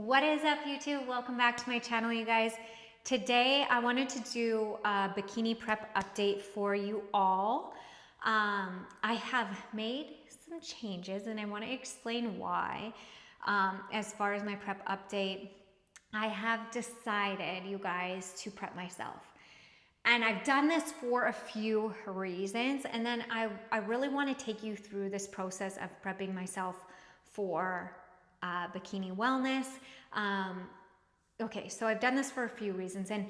What is up, YouTube? Welcome back to my channel, you guys. Today I wanted to do a bikini prep update for you all. I have made some changes and I want to explain why. As far as my prep update, I have decided, you guys, to prep myself. And I've done this for a few reasons. And then I really want to take you through this process of prepping myself for bikini wellness. Okay, so I've done this for a few reasons, and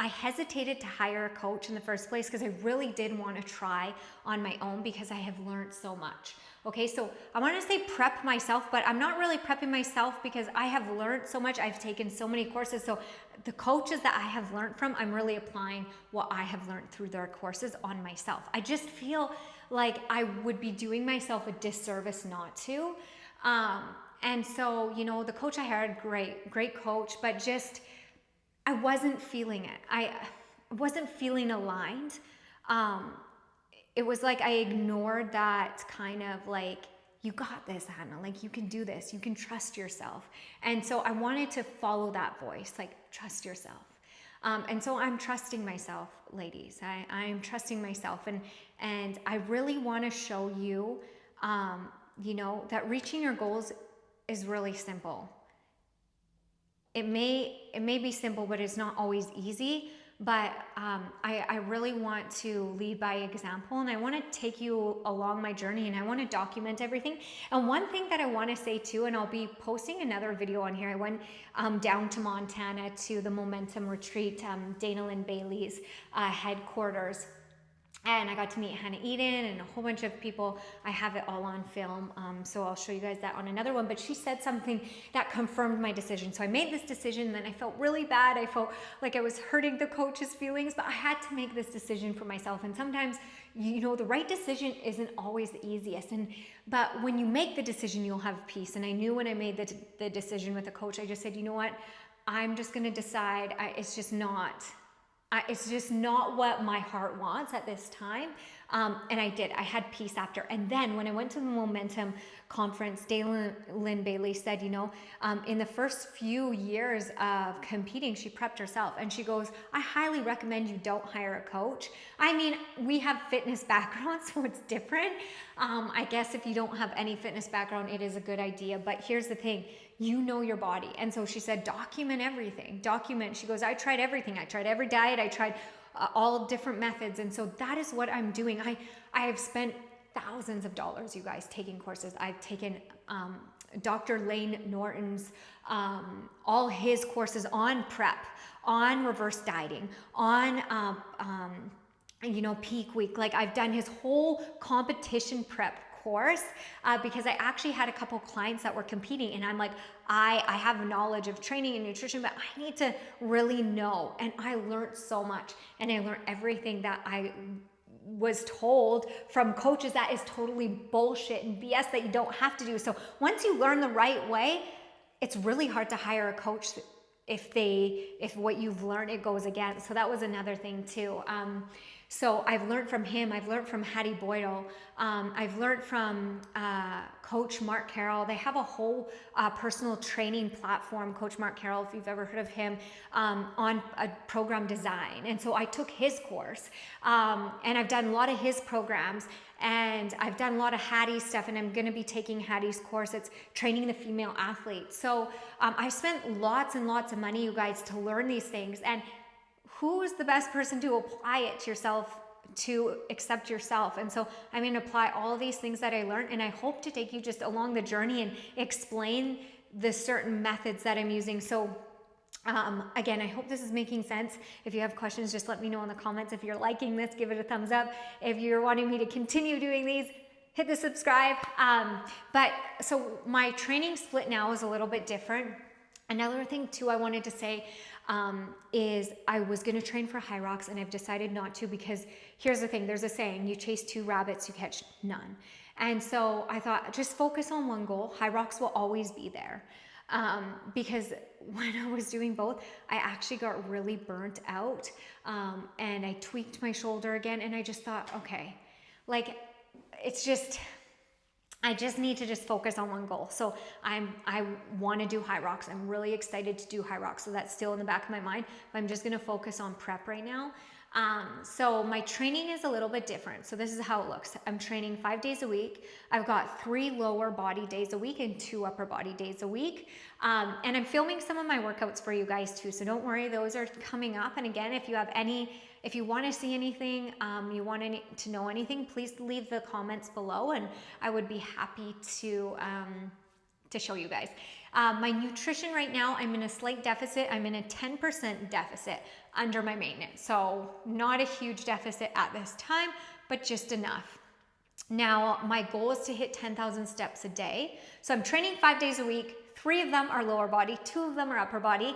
I hesitated to hire a coach in the first place because I really did want to try on my own because I have learned so much. Okay, so I want to say prep myself, but I'm not really prepping myself because I have learned so much. I've taken so many courses. So the coaches that I have learned from, I'm really applying what I have learned through their courses on myself. I just feel like I would be doing myself a disservice not to. And so, you know, the coach I hired, great coach, but just, I wasn't feeling it. I wasn't feeling aligned. It was like I ignored that kind of like, you got this, Hannah, like you can do this, you can trust yourself. And so I wanted to follow that voice, like trust yourself. And so I'm trusting myself, ladies. I'm trusting myself. And I really want to show you, you know, that reaching your goals is really simple. It may be simple, but it's not always easy. But I really want to lead by example, and I want to take you along my journey, and I want to document everything. And one thing that I want to say too, and I'll be posting another video on here. I went down to Montana to the Momentum Retreat, Dana Lynn Bailey's headquarters. And I got to meet Hannah Eden and a whole bunch of people. I have it all on film, so I'll show you guys that on another one. But she said something that confirmed my decision. So I made this decision, and then I felt really bad. I felt like I was hurting the coach's feelings, but I had to make this decision for myself. And sometimes, you know, the right decision isn't always the easiest. But when you make the decision, you'll have peace. And I knew when I made the decision with the coach, I just said, you know what? I'm just going to decide. It's just not what my heart wants at this time. And I did. I had peace after. And then when I went to the Momentum conference, Dana Lynn Bailey said, you know, in the first few years of competing, she prepped herself. And she goes, I highly recommend you don't hire a coach. I mean, we have fitness backgrounds, so it's different. I guess if you don't have any fitness background, it is a good idea. But here's the thing. You know your body. And so she said, document everything. Document. She goes, I tried everything. I tried every diet. I tried all different methods. And so that is what I'm doing. I have spent thousands of dollars, you guys, taking courses. I've taken Dr. Lane Norton's, all his courses on prep, on reverse dieting, on, you know, peak week. Like I've done his whole competition prep course because I actually had a couple clients that were competing, and I'm like, I have knowledge of training and nutrition, but I need to really know. And I learned so much, and I learned everything that I was told from coaches that is totally bullshit and BS that you don't have to do. So once you learn the right way, it's really hard to hire a coach if what you've learned it goes against. So that was another thing too. So I've learned from him. I've learned from Hattie Boydell. I've learned from Coach Mark Carroll. They have a whole personal training platform, Coach Mark Carroll, if you've ever heard of him, on a program design. And so I took his course, and I've done a lot of his programs, and I've done a lot of Hattie's stuff, and I'm going to be taking Hattie's course. It's training the female athlete. So I spent lots and lots of money, you guys, to learn these things. And who is the best person to apply it to yourself, to accept yourself? And so I'm going to apply all of these things that I learned, and I hope to take you just along the journey and explain the certain methods that I'm using. So again, I hope this is making sense. If you have questions, just let me know in the comments. If you're liking this, give it a thumbs up. If you're wanting me to continue doing these, hit the subscribe. But so my training split now is a little bit different. Another thing too I wanted to say is I was going to train for High Rocks, and I've decided not to because here's the thing. There's a saying, you chase two rabbits, you catch none. And so I thought, just focus on one goal. High Rocks will always be there. Because when I was doing both, I actually got really burnt out, and I tweaked my shoulder again, and I just thought, okay, like it's just, I just need to just focus on one goal. So I want to do high rocks. I'm really excited to do high rocks. So that's still in the back of my mind, but I'm just going to focus on prep right now. So my training is a little bit different. So this is how it looks. I'm training 5 days a week. I've got 3 lower body days a week and 2 upper body days a week. And I'm filming some of my workouts for you guys too. So don't worry, those are coming up. And again, if you want to see anything, you want to know anything, please leave the comments below and I would be happy to show you guys. My nutrition right now, I'm in a slight deficit. I'm in a 10% deficit under my maintenance. So not a huge deficit at this time, but just enough. Now, my goal is to hit 10,000 steps a day. So I'm training 5 days a week. 3 of them are lower body, 2 of them are upper body.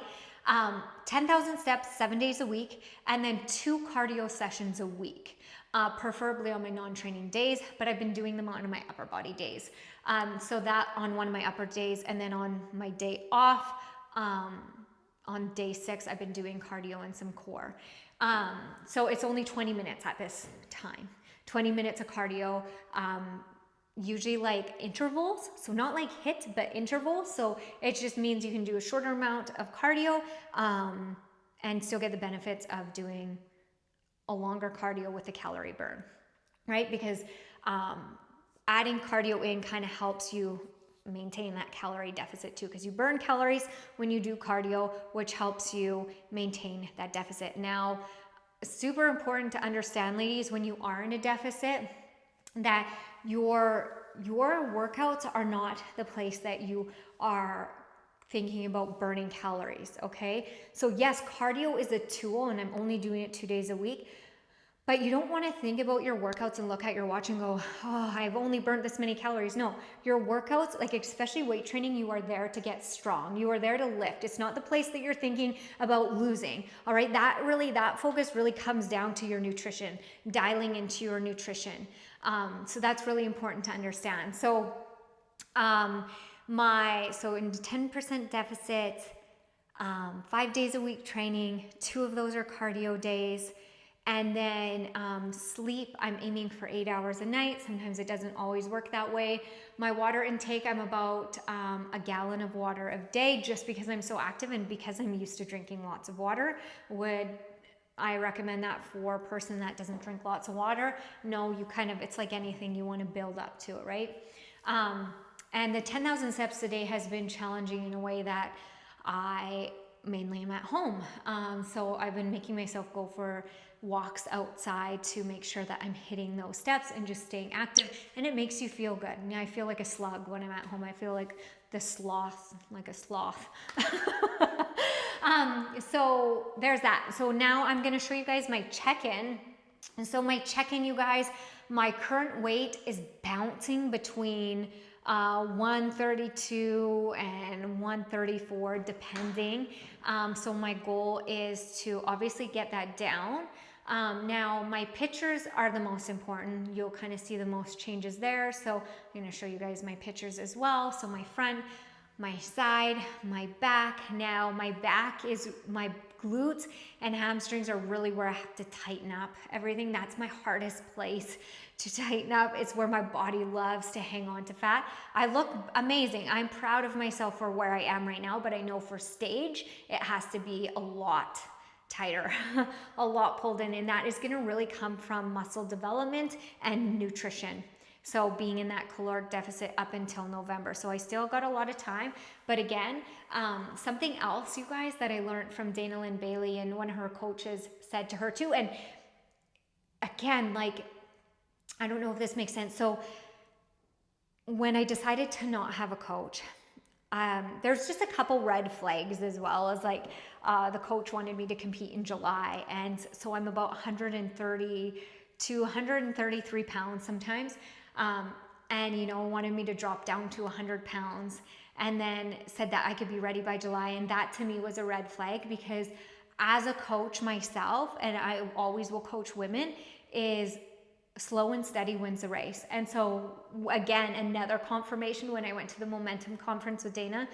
10,000 steps, 7 days a week, and then 2 cardio sessions a week. Preferably on my non-training days, but I've been doing them on my upper body days. So that on one of my upper days, and then on my day off, on day 6, I've been doing cardio and some core. So it's only 20 minutes at this time. 20 minutes of cardio, usually like intervals. So not like HIIT, but intervals. So it just means you can do a shorter amount of cardio and still get the benefits of doing a longer cardio with a calorie burn, right? Because adding cardio in kind of helps you maintain that calorie deficit too, because you burn calories when you do cardio, which helps you maintain that deficit. Now, super important to understand, ladies, when you are in a deficit, that your workouts are not the place that you are thinking about burning calories, okay? So yes, cardio is a tool and I'm only doing it 2 days a week, but you don't want to think about your workouts and look at your watch and go, oh, I've only burnt this many calories. No, your workouts, like especially weight training, you are there to get strong. You are there to lift. It's not the place that you're thinking about losing. All right. That focus really comes down to your nutrition, dialing into your nutrition. So that's really important to understand. So, in 10% deficit, 5 days a week training, 2 of those are cardio days. And then sleep, I'm aiming for 8 hours a night. Sometimes it doesn't always work that way. My water intake, I'm about a gallon of water a day, just because I'm so active and because I'm used to drinking lots of water. Would I recommend that for a person that doesn't drink lots of water? No, it's like anything, you want to build up to it, right? And the 10,000 steps a day has been challenging in a way that I mainly am at home. So I've been making myself go for walks outside to make sure that I'm hitting those steps and just staying active, and it makes you feel good. And I feel like a slug when I'm at home. I feel like a sloth. So there's that. So now I'm going to show you guys my check-in. And so my check-in, you guys, my current weight is bouncing between 132 and 134 depending. So my goal is to obviously get that down. Now my pictures are the most important. You'll kind of see the most changes there. So I'm going to show you guys my pictures as well. So my front, my side, my back. Now my back is my glutes and hamstrings are really where I have to tighten up everything. That's my hardest place to tighten up. It's where my body loves to hang on to fat. I look amazing. I'm proud of myself for where I am right now, but I know for stage, it has to be a lot tighter, a lot pulled in, and that is going to really come from muscle development and nutrition. So being in that caloric deficit up until November. So I still got a lot of time. But again, something else, you guys, that I learned from Dana Lynn Bailey, and one of her coaches said to her too. And again, like, I don't know if this makes sense. So when I decided to not have a coach, there's just a couple red flags, as well as like the coach wanted me to compete in July. And so I'm about 130 to 133 pounds sometimes. And, wanted me to drop down to 100 pounds, and then said that I could be ready by July. And that to me was a red flag, because as a coach myself, and I always will coach women, is slow and steady wins the race. And so again, another confirmation when I went to the Momentum conference with Dana,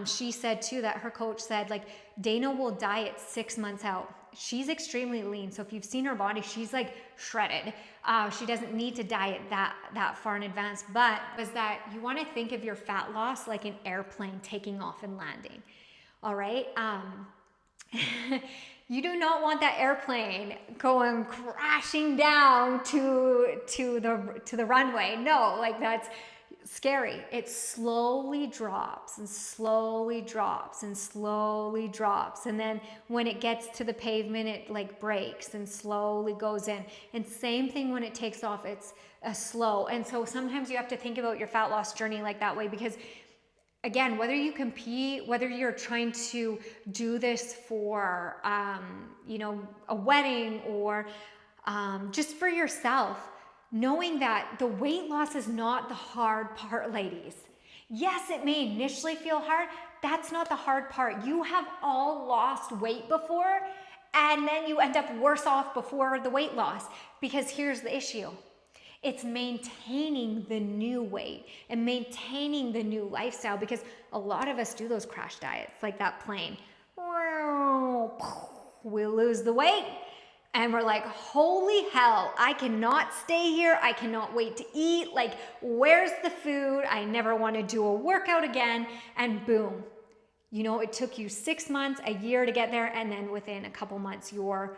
she said too, that her coach said, like, Dana will diet 6 months out. she's extremely lean. So if you've seen her body, she's like shredded. She doesn't need to diet that far in advance, but is that you want to think of your fat loss like an airplane taking off and landing. All right. You do not want that airplane going crashing down to the runway. No, like that's scary. It slowly drops and slowly drops and slowly drops. And then when it gets to the pavement, it like breaks and slowly goes in. And same thing when it takes off, it's a slow. And so sometimes you have to think about your fat loss journey like that way, because again, whether you compete, whether you're trying to do this for, a wedding or just for yourself, knowing that the weight loss is not the hard part, ladies. Yes, it may initially feel hard. That's not the hard part. You have all lost weight before, and then you end up worse off before the weight loss, because here's the issue. It's maintaining the new weight and maintaining the new lifestyle, because a lot of us do those crash diets like that plane. We lose the weight and we're like, holy hell, I cannot stay here. I cannot wait to eat. Like, where's the food? I never want to do a workout again. And boom, it took you 6 months, a year to get there. And then within a couple months, you're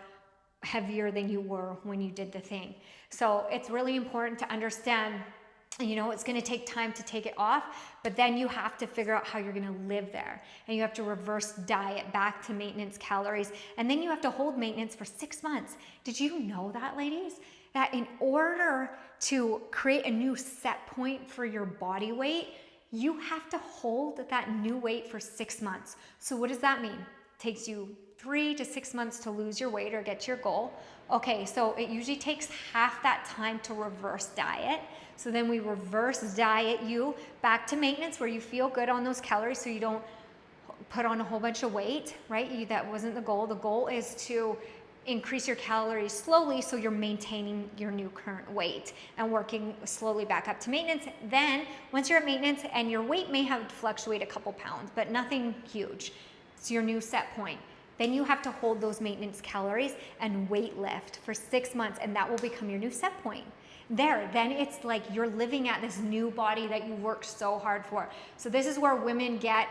heavier than you were when you did the thing. So it's really important to understand, it's going to take time to take it off, but then you have to figure out how you're going to live there, and you have to reverse diet back to maintenance calories, and then you have to hold maintenance for 6 months. Did you know that, ladies? That in order to create a new set point for your body weight, you have to hold that new weight for 6 months. So what does that mean? It takes you 3 to 6 months to lose your weight or get to your goal. Okay, so it usually takes half that time to reverse diet. So then we reverse diet you back to maintenance where you feel good on those calories so you don't put on a whole bunch of weight, right? That wasn't the goal. The goal is to increase your calories slowly so you're maintaining your new current weight and working slowly back up to maintenance. Then once you're at maintenance, and your weight may have fluctuate a couple pounds, but nothing huge, it's your new set point. Then you have to hold those maintenance calories and weight lift for 6 months, and that will become your new set point. Then it's like you're living at this new body that you worked so hard for. So this is where women get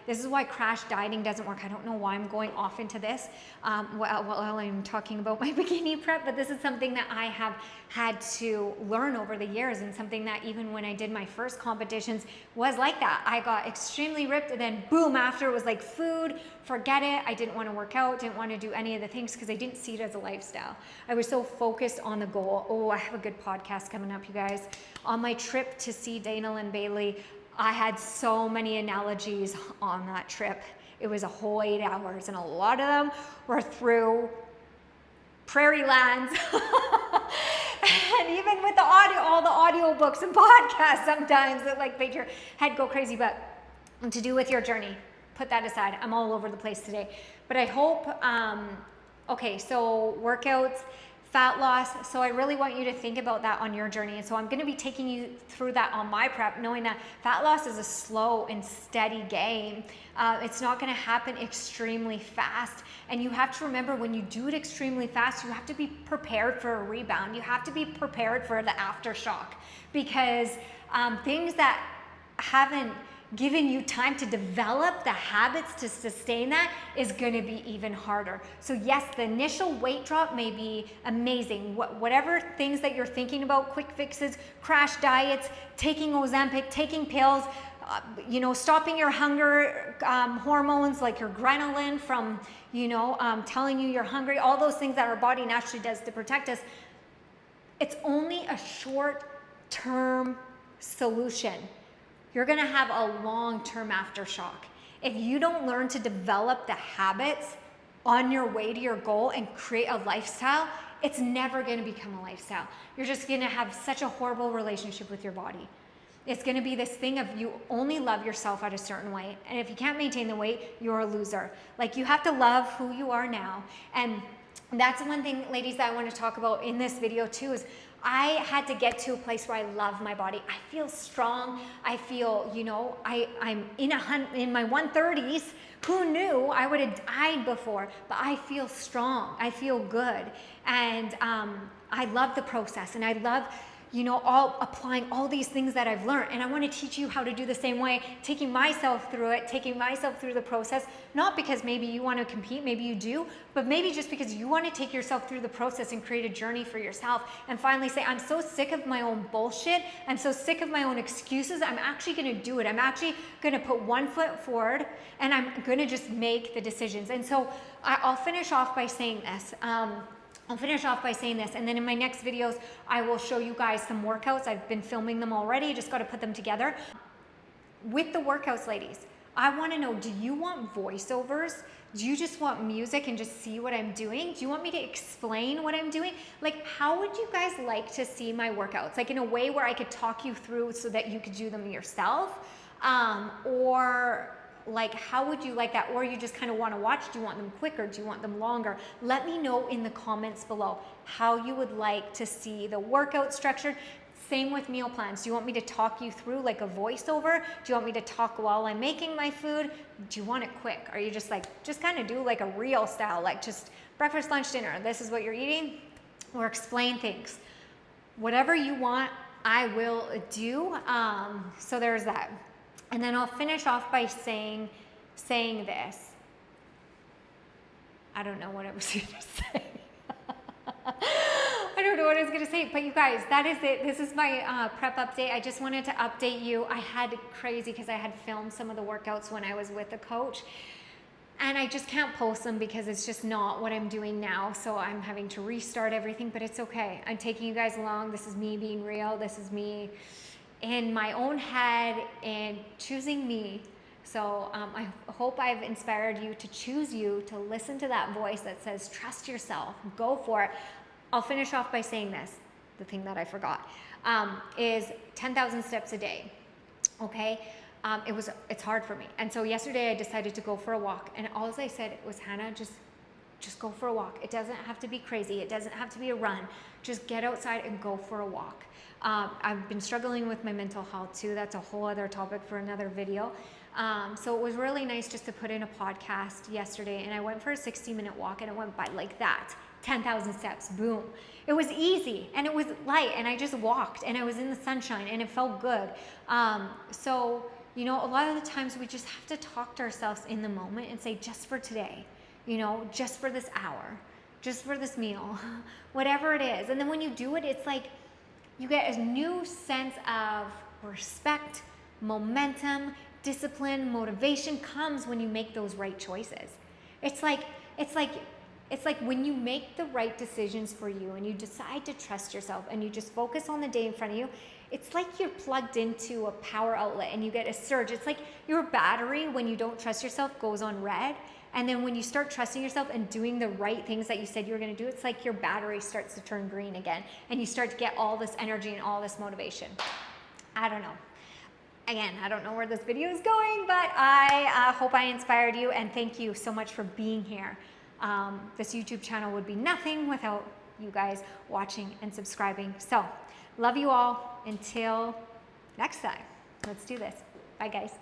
this is why crash dieting doesn't work. I don't know why I'm going off into this while I'm talking about my bikini prep, but this is something that I have had to learn over the years, and something that even when I did my first competitions was like that. I got extremely ripped, and then boom, after it was like food, forget it. I didn't want to work out, didn't want to do any of the things because I didn't see it as a lifestyle. I was so focused on the goal. Oh, I have a good podcast coming up, you guys. On my trip to see Dana and Bailey, I had so many analogies on that trip. It was a whole 8 hours, and a lot of them were through prairie lands. And even with all the audio books and podcasts, sometimes that make your head go crazy. But to do with your journey, put that aside. I'm all over the place today, but I hope, okay, so workouts, fat loss. So I really want you to think about that on your journey. And so I'm going to be taking you through that on my prep, knowing that fat loss is a slow and steady game. It's not going to happen extremely fast. And you have to remember, when you do it extremely fast, you have to be prepared for a rebound. You have to be prepared for the aftershock, because things that haven't given you time to develop the habits to sustain that is going to be even harder. So yes, the initial weight drop may be amazing. Whatever things that you're thinking about, quick fixes, crash diets, taking Ozempic, taking pills, stopping your hunger hormones like your ghrelin from, telling you you're hungry, all those things that our body naturally does to protect us. It's only a short-term solution. You're going to have a long-term aftershock. If you don't learn to develop the habits on your way to your goal and create a lifestyle, it's never going to become a lifestyle. You're just going to have such a horrible relationship with your body. It's going to be this thing of you only love yourself at a certain way. And if you can't maintain the weight, you're a loser. You have to love who you are now. And that's one thing, ladies, that I want to talk about in this video too, is I had to get to a place where I love my body. I feel strong. I feel, you know, I'm in my 130s. Who knew I would have died before? But I feel strong. I feel good. And I love the process. And I love, you know, applying all these things that I've learned. And I want to teach you how to do the same way, taking myself through it, taking myself through the process, not because maybe you want to compete, maybe you do, but maybe just because you want to take yourself through the process and create a journey for yourself and finally say, I'm so sick of my own bullshit. I'm so sick of my own excuses. I'm actually going to do it. I'm actually going to put one foot forward and I'm going to just make the decisions. And so I'll finish off by saying this. And then in my next videos, I will show you guys some workouts. I've been filming them already, just got to put them together. With the workouts, ladies, I want to know, do you want voiceovers? Do you just want music and just see what I'm doing? Do you want me to explain what I'm doing? Like, how would you guys like to see my workouts? Like in a way where I could talk you through so that you could do them yourself? Or like, how would you like that? Or you just kind of want to watch? Do you want them quicker? Do you want them longer? Let me know in the comments below how you would like to see the workout structured. Same with meal plans. Do you want me to talk you through like a voiceover? Do you want me to talk while I'm making my food? Do you want it quick? Or you just like, just kind of do like a reel style, like just breakfast, lunch, dinner. This is what you're eating, or explain things. Whatever you want, I will do. So there's that. And then I'll finish off by saying this. I don't know what I was going to say. I don't know what I was going to say, but you guys, that is it. This is my prep update. I just wanted to update you. I had crazy because I had filmed some of the workouts when I was with a coach. And I just can't post them because it's just not what I'm doing now. So I'm having to restart everything, but it's okay. I'm taking you guys along. This is me being real. This is me in my own head and choosing me. So I hope I've inspired you to choose you, to listen to that voice that says, trust yourself, go for it. I'll finish off by saying this, the thing that I forgot, is 10,000 steps a day, okay? It's hard for me. And so yesterday I decided to go for a walk, and all I said was, Hannah, just go for a walk. It doesn't have to be crazy. It doesn't have to be a run. Just get outside and go for a walk. I've been struggling with my mental health too. That's a whole other topic for another video. So it was really nice just to put in a podcast yesterday, and I went for a 60-minute walk, and it went by like that, 10,000 steps, boom. It was easy, and it was light, and I just walked, and I was in the sunshine, and it felt good. So, you know, a lot of the times we just have to talk to ourselves in the moment and say, just for today, you know, just for this hour, just for this meal, whatever it is. And then when you do it, it's like you get a new sense of respect, momentum, discipline, motivation comes when you make those right choices. It's like when you make the right decisions for you and you decide to trust yourself and you just focus on the day in front of you, it's like you're plugged into a power outlet and you get a surge. It's like your battery, when you don't trust yourself, goes on red. And then when you start trusting yourself and doing the right things that you said you were going to do, it's like your battery starts to turn green again. And you start to get all this energy and all this motivation. I don't know. Again, I don't know where this video is going, but I hope I inspired you. And thank you so much for being here. This YouTube channel would be nothing without you guys watching and subscribing. So, love you all. Until next time. Let's do this. Bye, guys.